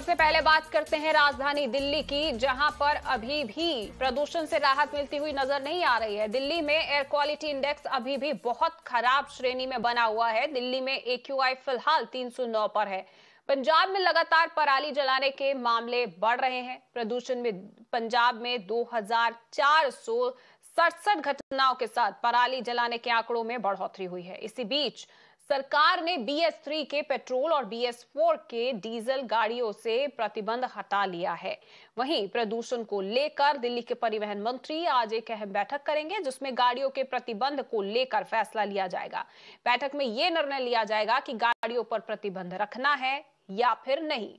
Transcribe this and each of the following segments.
सबसे पहले बात करते हैं राजधानी दिल्ली की, जहां पर अभी भी प्रदूषण से राहत मिलती हुई नजर नहीं आ रही है। दिल्ली में एयर क्वालिटी इंडेक्स अभी भी बहुत खराब श्रेणी में बना हुआ है। दिल्ली में AQI फिलहाल 309 पर है। पंजाब में लगातार पराली जलाने के मामले बढ़ रहे हैं। प्रदूषण में पंजाब में 2467 घटनाओं के साथ पराली जलाने के आंकड़ों में बढ़ोतरी हुई है। इसी बीच सरकार ने BS3 के पेट्रोल और BS4 के डीजल गाड़ियों से प्रतिबंध हटा लिया है। वहीं प्रदूषण को लेकर दिल्ली के परिवहन मंत्री आज एक अहम बैठक करेंगे, जिसमें गाड़ियों के प्रतिबंध को लेकर फैसला लिया जाएगा। बैठक में यह निर्णय लिया जाएगा कि गाड़ियों पर प्रतिबंध रखना है या फिर नहीं।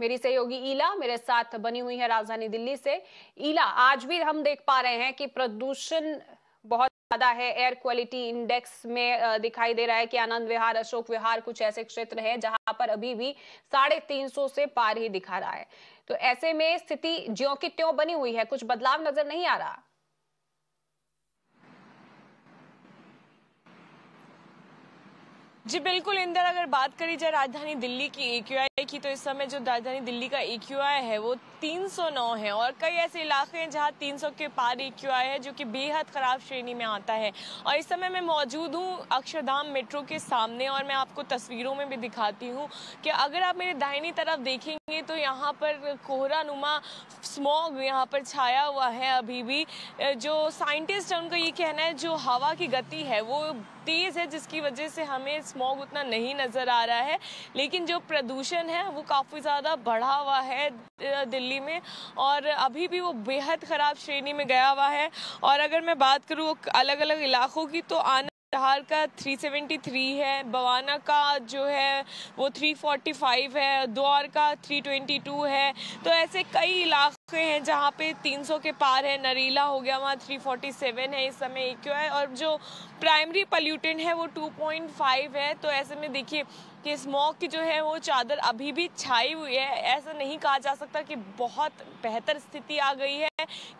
मेरी सहयोगी ईला मेरे साथ बनी हुई है राजधानी दिल्ली से। ईला, आज भी हम देख पा रहे हैं कि प्रदूषण बहुत ज्यादा है। एयर क्वालिटी इंडेक्स में दिखाई दे रहा है कि आनंद विहार, अशोक विहार कुछ ऐसे क्षेत्र हैं जहां पर अभी भी 350 से पार ही दिखा रहा है। तो ऐसे में स्थिति ज्यों की त्यों बनी हुई है, कुछ बदलाव नजर नहीं आ रहा। जी बिल्कुल इंदर, अगर बात करी जाए राजधानी दिल्ली की AQI की, तो इस समय जो राजधानी दिल्ली का AQI है वो 309 है और कई ऐसे इलाके हैं जहां 300 के पार AQI है, जो कि बेहद खराब श्रेणी में आता है। और इस समय मैं मौजूद हूं अक्षरधाम मेट्रो के सामने और मैं आपको तस्वीरों में भी दिखाती हूं कि अगर आप मेरे दाहिनी तरफ देखेंगे तो यहाँ पर कोहरानुमा स्मॉग यहाँ पर छाया हुआ है। अभी भी जो साइंटिस्ट है उनका ये कहना है जो हवा की गति है वो तेज है, जिसकी वजह से हमें स्मॉग उतना नहीं नजर आ रहा है, लेकिन जो प्रदूषण है वो काफी ज्यादा बढ़ा हुआ है दिल्ली में और अभी भी वो बेहद खराब श्रेणी में गया हुआ है। और अगर मैं बात करूँ अलग अलग इलाकों की, तो आनंद विहार का 373 है, बवाना का जो है वो 345 है, द्वार का 322 है। तो ऐसे कई इलाके हैं जहाँ पे 300 के पार है। नरीला हो गया, वहाँ 347 है इस समय AQI, और जो प्राइमरी पॉल्यूटेंट है वो 2.5 है। तो ऐसे में देखिए कि स्मॉग की जो है वो चादर अभी भी छाई हुई है। ऐसा नहीं कहा जा सकता कि बहुत बेहतर स्थिति आ गई है,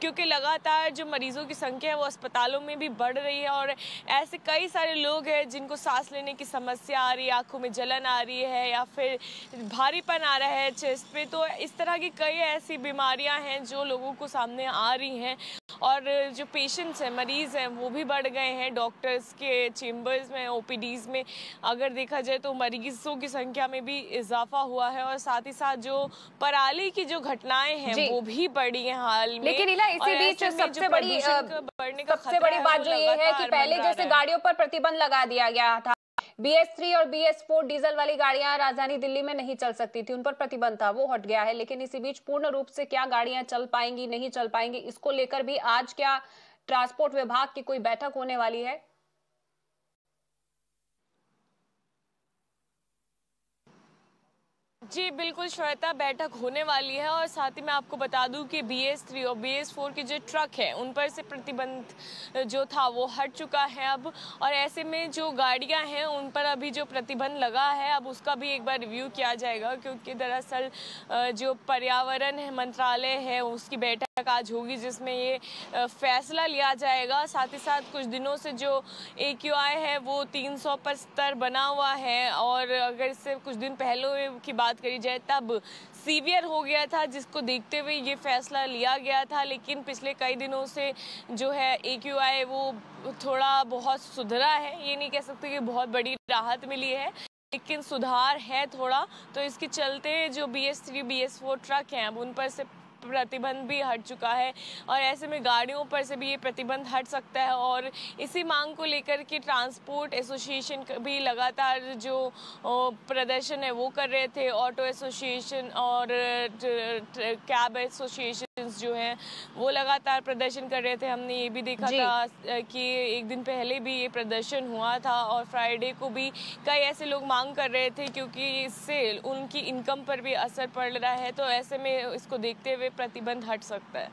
क्योंकि लगातार जो मरीजों की संख्या है वो अस्पतालों में भी बढ़ रही है और ऐसे कई सारे लोग हैं जिनको सांस लेने की समस्या आ रही है, आंखों में जलन आ रही है या फिर भारीपन आ रहा है चेस्ट पे। तो इस तरह की कई ऐसी बीमारियां हैं जो लोगों को सामने आ रही हैं और जो पेशेंट्स हैं, मरीज हैं, वो भी बढ़ गए हैं। डॉक्टर्स के चेम्बर्स में, OPDs में अगर देखा जाए तो मरीजों की संख्या में भी इजाफा हुआ है और साथ ही साथ जो पराली की जो घटनाएं हैं वो भी बढ़ी हैं हाल में। लेकिन इला, इसी बीच सबसे बड़ी बात जो ये है कि पहले जैसे गाड़ियों पर प्रतिबंध लगा दिया गया था, BS3 और BS4 डीजल वाली गाड़ियां राजधानी दिल्ली में नहीं चल सकती थी, उन पर प्रतिबंध था, वो हट गया है। लेकिन इसी बीच पूर्ण रूप से क्या गाड़ियां चल पाएंगी, नहीं चल पाएंगी, इसको लेकर भी आज क्या ट्रांसपोर्ट विभाग की कोई बैठक होने वाली है? जी बिल्कुल श्वेता, बैठक होने वाली है और साथ ही मैं आपको बता दूं कि BS3 और BS4 के जो ट्रक है उन पर से प्रतिबंध जो था वो हट चुका है अब। और ऐसे में जो गाड़ियां हैं उन पर अभी जो प्रतिबंध लगा है अब उसका भी एक बार रिव्यू किया जाएगा, क्योंकि दरअसल जो पर्यावरण मंत्रालय है उसकी बैठक आज होगी जिसमें ये फैसला लिया जाएगा। साथ ही साथ कुछ दिनों से जो AQI है वो 300 पर स्तर बना हुआ है और अगर इससे कुछ दिन पहले की बात करी जाए तब सीवियर हो गया था, जिसको देखते हुए ये फैसला लिया गया था। लेकिन पिछले कई दिनों से जो है AQI वो थोड़ा बहुत सुधरा है, ये नहीं कह सकते कि बहुत बड़ी राहत मिली है, लेकिन सुधार है थोड़ा। तो इसके चलते जो BS3 BS4 ट्रक हैं अब उन पर से प्रतिबंध भी हट चुका है और ऐसे में गाड़ियों पर से भी ये प्रतिबंध हट सकता है। और इसी मांग को लेकर के ट्रांसपोर्ट एसोसिएशन भी लगातार जो प्रदर्शन है वो कर रहे थे। ऑटो एसोसिएशन और कैब एसोसिएशन जो हैं वो लगातार प्रदर्शन कर रहे थे। हमने ये भी देखा था कि एक दिन पहले भी ये प्रदर्शन हुआ था और फ्राइडे को भी कई ऐसे लोग मांग कर रहे थे, क्योंकि इससे उनकी इनकम पर भी असर पड़ रहा है। तो ऐसे में इसको देखते हुए प्रतिबंध हट सकता है।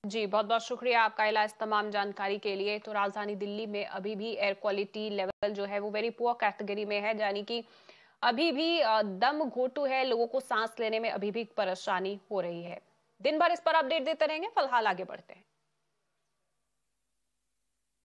जी बहुत बहुत शुक्रिया आपका इला इस तमाम जानकारी के लिए। तो राजधानी दिल्ली में अभी भी एयर क्वालिटी लेवल जो है वो वेरी पुअर कैटेगरी में है, यानी कि अभी भी दम घोटू है, लोगों को सांस लेने में अभी भी परेशानी हो रही है। दिन भर इस पर अपडेट देते रहेंगे, फिलहाल आगे बढ़ते हैं।